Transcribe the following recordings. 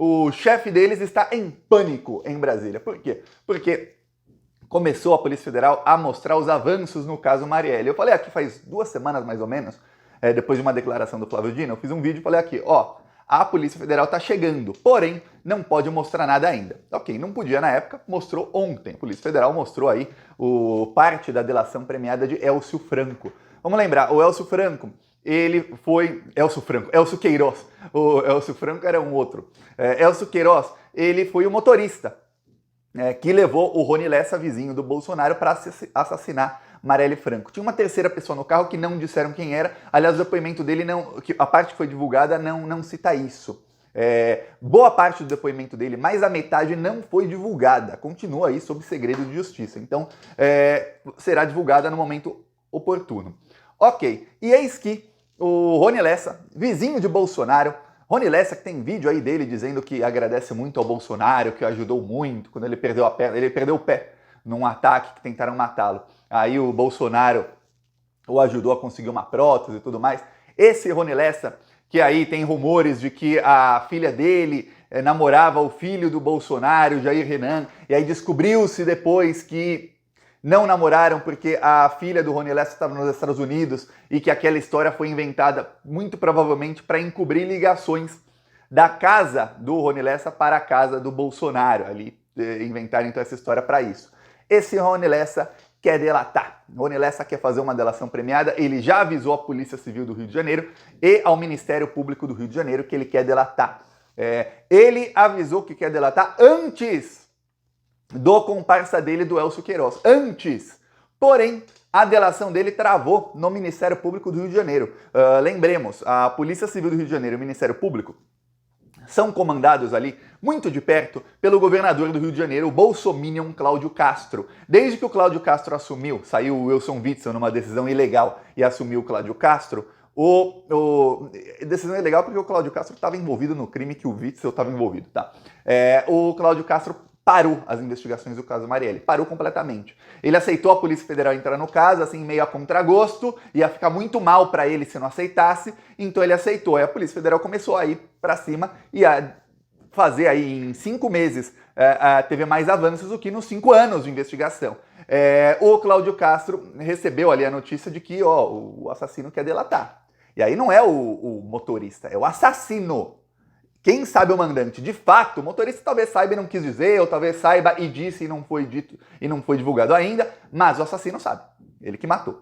o chefe deles está em pânico em Brasília. Por quê? Porque começou a Polícia Federal a mostrar os avanços no caso Marielle. Eu falei aqui faz 2 semanas mais ou menos, depois de uma declaração do Flávio Dino, eu fiz um vídeo e falei aqui, ó, a Polícia Federal está chegando, porém não pode mostrar nada ainda. Ok, não podia na época, mostrou ontem. A Polícia Federal mostrou aí parte da delação premiada de Elcio Franco. Vamos lembrar, o Elcio Franco, ele foi... Elcio Queiroz. O Elcio Franco era um outro. Elcio Queiroz, ele foi o motorista que levou o Rony Lessa, vizinho do Bolsonaro, para assassinar Marielle Franco. Tinha uma terceira pessoa no carro que não disseram quem era. Aliás, o depoimento dele, a parte que foi divulgada não cita isso. Boa parte do depoimento dele, mais a metade, não foi divulgada. Continua aí sob segredo de justiça. Então, será divulgada no momento oportuno. Ok, e eis que o Rony Lessa, vizinho de Bolsonaro, Rony Lessa, que tem vídeo aí dele dizendo que agradece muito ao Bolsonaro, que o ajudou muito quando ele perdeu a perna, ele perdeu o pé num ataque que tentaram matá-lo. Aí o Bolsonaro o ajudou a conseguir uma prótese e tudo mais. Esse Rony Lessa, que aí tem rumores de que a filha dele namorava o filho do Bolsonaro, Jair Renan, e aí descobriu-se depois que não namoraram porque a filha do Rony Lessa estava nos Estados Unidos e que aquela história foi inventada muito provavelmente para encobrir ligações da casa do Rony Lessa para a casa do Bolsonaro. Ali inventaram então essa história para isso. Esse Rony Lessa quer delatar. Rony Lessa quer fazer uma delação premiada. Ele já avisou a Polícia Civil do Rio de Janeiro e ao Ministério Público do Rio de Janeiro que ele quer delatar. Ele avisou que quer delatar antes do comparsa dele, do Elcio Queiroz. Antes. Porém, a delação dele travou no Ministério Público do Rio de Janeiro. Lembremos, a Polícia Civil do Rio de Janeiro e o Ministério Público são comandados ali, muito de perto, pelo governador do Rio de Janeiro, o bolsominion Cláudio Castro. Desde que o Cláudio Castro assumiu, saiu o Wilson Witzel numa decisão ilegal e assumiu o Cláudio Castro, decisão ilegal porque o Cláudio Castro estava envolvido no crime que o Witzel estava envolvido, tá? O Cláudio Castro parou as investigações do caso Marielle, parou completamente. Ele aceitou a Polícia Federal entrar no caso, assim, meio a contragosto, ia ficar muito mal para ele se não aceitasse, então ele aceitou. Aí a Polícia Federal começou a ir para cima e a fazer aí em 5 meses, teve mais avanços do que nos 5 anos de investigação. O Cláudio Castro recebeu ali a notícia de que o assassino quer delatar. E aí não é o motorista, é o assassino. Quem sabe o mandante? De fato, o motorista talvez saiba e não quis dizer, ou talvez saiba e disse e não foi dito e não foi divulgado ainda, mas o assassino sabe, ele que matou.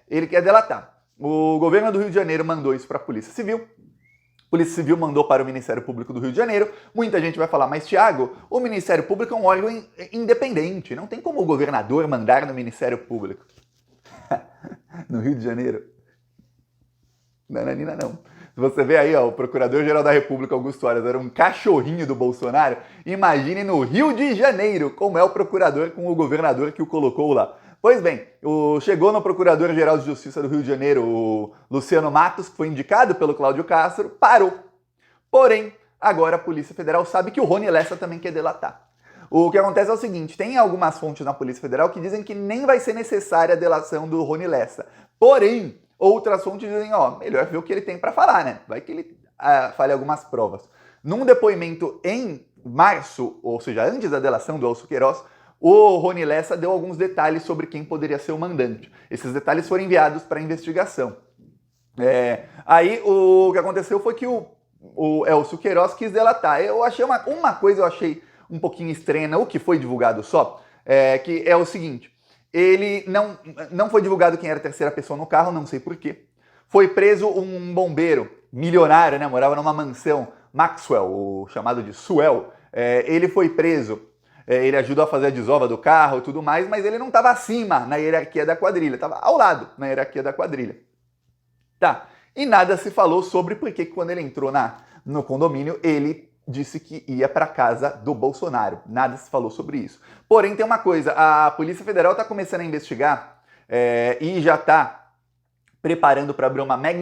Ele quer delatar. O governo do Rio de Janeiro mandou isso para a Polícia Civil. A Polícia Civil mandou para o Ministério Público do Rio de Janeiro. Muita gente vai falar, mas Thiago, o Ministério Público é um órgão independente, não tem como o governador mandar no Ministério Público. No Rio de Janeiro? Nananina não. Se você vê aí, o Procurador-Geral da República, Augusto Aras, era um cachorrinho do Bolsonaro, imagine no Rio de Janeiro como é o procurador com o governador que o colocou lá. Pois bem, chegou no Procurador-Geral de Justiça do Rio de Janeiro, o Luciano Matos, que foi indicado pelo Cláudio Castro, parou. Porém, agora a Polícia Federal sabe que o Rony Lessa também quer delatar. O que acontece é o seguinte, tem algumas fontes na Polícia Federal que dizem que nem vai ser necessária a delação do Rony Lessa. Porém, outras fontes dizem, melhor ver o que ele tem para falar, né? Vai que ele fale algumas provas. Num depoimento em março, ou seja, antes da delação do Elcio Queiroz, o Rony Lessa deu alguns detalhes sobre quem poderia ser o mandante. Esses detalhes foram enviados para a investigação. Aí o que aconteceu foi que o Elcio Queiroz quis delatar. Eu achei uma coisa eu achei um pouquinho estranha, o que foi divulgado só, que é o seguinte. Ele não foi divulgado quem era a terceira pessoa no carro, não sei porquê. Foi preso um bombeiro milionário, né? Morava numa mansão, Maxwell, o chamado de Suel. Ele foi preso, ele ajudou a fazer a desova do carro e tudo mais, mas ele não estava acima na hierarquia da quadrilha, estava ao lado na hierarquia da quadrilha. Tá, e nada se falou sobre por que quando ele entrou no condomínio, ele disse que ia para casa do Bolsonaro. Nada se falou sobre isso. Porém, tem uma coisa, a Polícia Federal está começando a investigar e já está preparando para abrir uma mega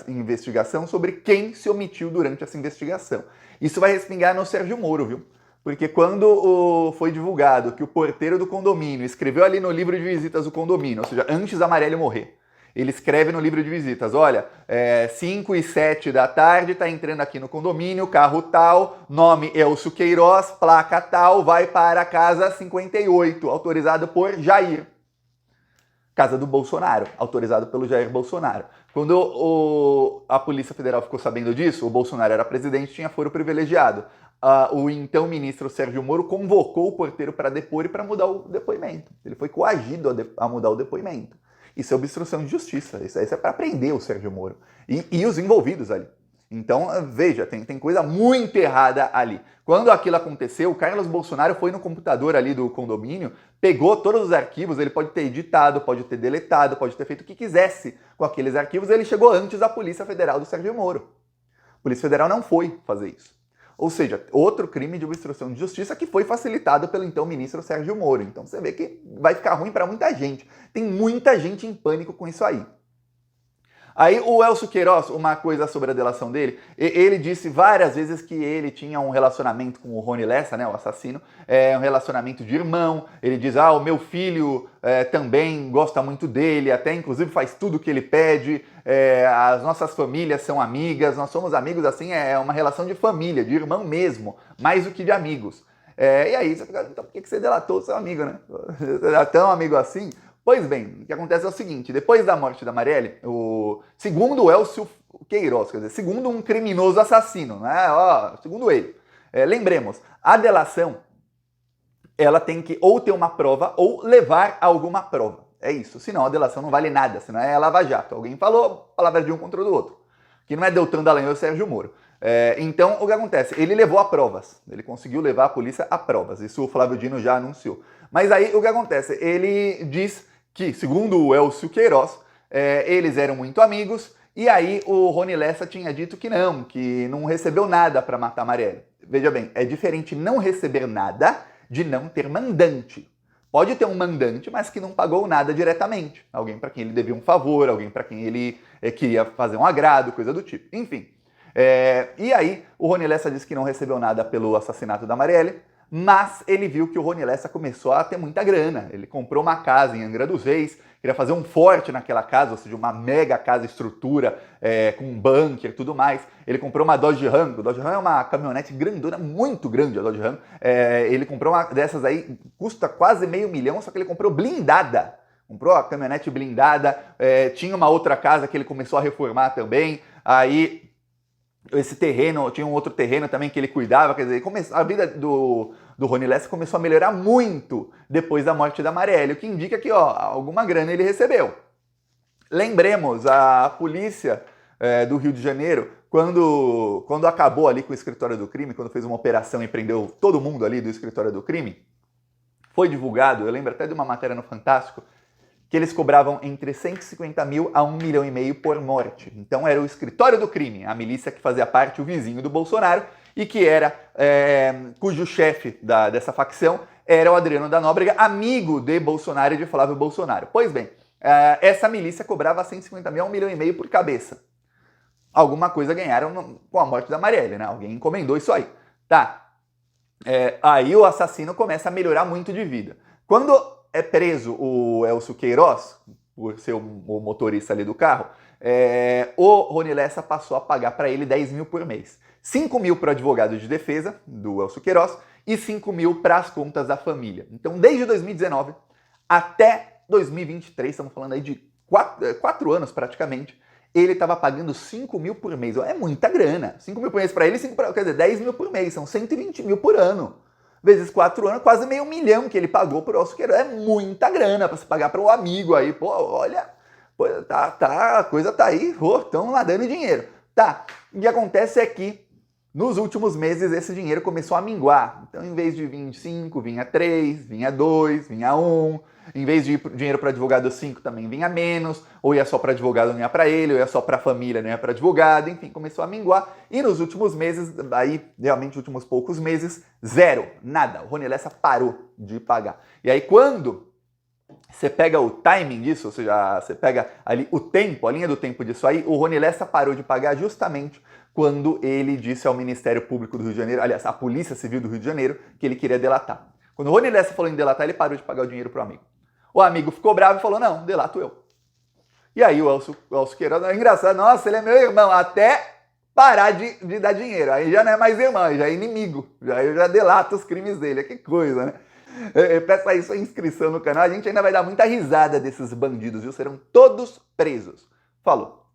investigação sobre quem se omitiu durante essa investigação. Isso vai respingar no Sérgio Moro, viu? Porque quando foi divulgado que o porteiro do condomínio escreveu ali no livro de visitas do condomínio, ou seja, antes da Marielle morrer, Ele escreve no livro de visitas, olha, 5 e 7 da tarde, tá entrando aqui no condomínio, carro tal, nome Elcio Queiroz, placa tal, vai para a casa 58, autorizado por Jair. Casa do Bolsonaro, autorizado pelo Jair Bolsonaro. Quando a Polícia Federal ficou sabendo disso, o Bolsonaro era presidente, tinha foro privilegiado. O então ministro Sérgio Moro convocou o porteiro para depor e para mudar o depoimento. Ele foi coagido a mudar o depoimento. Isso é obstrução de justiça, isso é para prender o Sérgio Moro e os envolvidos ali. Então, veja, tem coisa muito errada ali. Quando aquilo aconteceu, o Carlos Bolsonaro foi no computador ali do condomínio, pegou todos os arquivos, ele pode ter editado, pode ter deletado, pode ter feito o que quisesse com aqueles arquivos, ele chegou antes da Polícia Federal do Sérgio Moro. A Polícia Federal não foi fazer isso. Ou seja, outro crime de obstrução de justiça que foi facilitado pelo então ministro Sérgio Moro. Então você vê que vai ficar ruim para muita gente. Tem muita gente em pânico com isso aí. Aí o Elcio Queiroz, uma coisa sobre a delação dele, ele disse várias vezes que ele tinha um relacionamento com o Rony Lessa, né, o assassino, um relacionamento de irmão. Ele diz, o meu filho também gosta muito dele, até inclusive faz tudo o que ele pede, as nossas famílias são amigas, nós somos amigos, assim, é uma relação de família, de irmão mesmo, mais do que de amigos. E aí você fica, então por que você delatou o seu amigo, né? Você é tão amigo assim? Pois bem, o que acontece é o seguinte, depois da morte da Marielle, segundo o Elcio Queiroz, quer dizer, segundo um criminoso assassino, né? Segundo ele, lembremos, a delação, ela tem que ou ter uma prova ou levar a alguma prova. É isso, senão a delação não vale nada, senão é lava-jato. Alguém falou, palavra de um contra o do outro. Que não é Deltan Dallagnol ou Sérgio Moro. Então, o que acontece? Ele levou a provas, ele conseguiu levar a polícia a provas, isso o Flávio Dino já anunciou. Mas aí, o que acontece? Ele diz que, segundo o Elcio Queiroz, eles eram muito amigos, e aí o Rony Lessa tinha dito que não recebeu nada para matar a Marielle. Veja bem, é diferente não receber nada de não ter mandante. Pode ter um mandante, mas que não pagou nada diretamente. Alguém para quem ele devia um favor, alguém para quem ele queria fazer um agrado, coisa do tipo. Enfim. E aí, o Rony Lessa disse que não recebeu nada pelo assassinato da Marielle, mas ele viu que o Rony Lessa começou a ter muita grana. Ele comprou uma casa em Angra dos Reis, queria fazer um forte naquela casa, ou seja, uma mega casa estrutura, com um bunker e tudo mais. Ele comprou uma Dodge Ram. O Dodge Ram é uma caminhonete grandona, muito grande a Dodge Ram. Ele comprou uma dessas aí, custa quase R$500 mil, só que ele comprou blindada. Comprou a caminhonete blindada, tinha uma outra casa que ele começou a reformar também. Aí esse terreno, tinha um outro terreno também que ele cuidava, quer dizer, a vida do Rony Lessa começou a melhorar muito depois da morte da Marielle, o que indica que alguma grana ele recebeu. Lembremos, a polícia do Rio de Janeiro, quando acabou ali com o escritório do crime, quando fez uma operação e prendeu todo mundo ali do escritório do crime, foi divulgado, eu lembro até de uma matéria no Fantástico, que eles cobravam entre 150 mil a 1,5 milhão por morte. Então era o escritório do crime, a milícia que fazia parte, o vizinho do Bolsonaro, e que era, cujo chefe dessa facção era o Adriano da Nóbrega, amigo de Bolsonaro e de Flávio Bolsonaro. Pois bem, essa milícia cobrava 150 mil a 1,5 milhão por cabeça. Alguma coisa ganharam com a morte da Marielle, né? Alguém encomendou isso aí. Tá. Aí o assassino começa a melhorar muito de vida. Quando é preso o Elcio Queiroz, por ser o motorista ali do carro, o Rony Lessa passou a pagar para ele 10 mil por mês. 5 mil para o advogado de defesa do Elcio Queiroz e 5 mil para as contas da família. Então, desde 2019 até 2023, estamos falando aí de 4 anos praticamente, ele estava pagando 5 mil por mês. É muita grana. 5 mil por mês para ele, quer dizer, 10 mil por mês, são 120 mil por ano. Vezes 4 anos, quase R$500 mil que ele pagou por Elcio Queiroz. É muita grana para se pagar para um amigo aí. Pô, olha, a coisa tá aí, estão nadando em dinheiro. Tá, o que acontece é que nos últimos meses esse dinheiro começou a minguar. Então, em vez de 25, vinha 3, vinha 2, vinha 1. Em vez de dinheiro para advogado 5, também vinha menos. Ou ia só para advogado, não ia para ele. Ou ia só para família, não ia para advogado. Enfim, começou a minguar. E nos últimos meses, aí realmente últimos poucos meses, zero, nada. O Rony Lessa parou de pagar. E aí quando você pega o timing disso, ou seja, você pega ali o tempo, a linha do tempo disso aí, o Rony Lessa parou de pagar justamente quando ele disse ao Ministério Público do Rio de Janeiro, aliás, à Polícia Civil do Rio de Janeiro, que ele queria delatar. Quando o Rony Lessa falou em delatar, ele parou de pagar o dinheiro para o amigo. O amigo ficou bravo e falou, não, delato eu. E aí o Elcio Queiroz, é engraçado, nossa, ele é meu irmão, até parar de dar dinheiro. Aí já não é mais irmão, já é inimigo. Eu já delato os crimes dele. Que coisa, né? Peça aí sua inscrição no canal. A gente ainda vai dar muita risada desses bandidos, viu? Serão todos presos. Falou!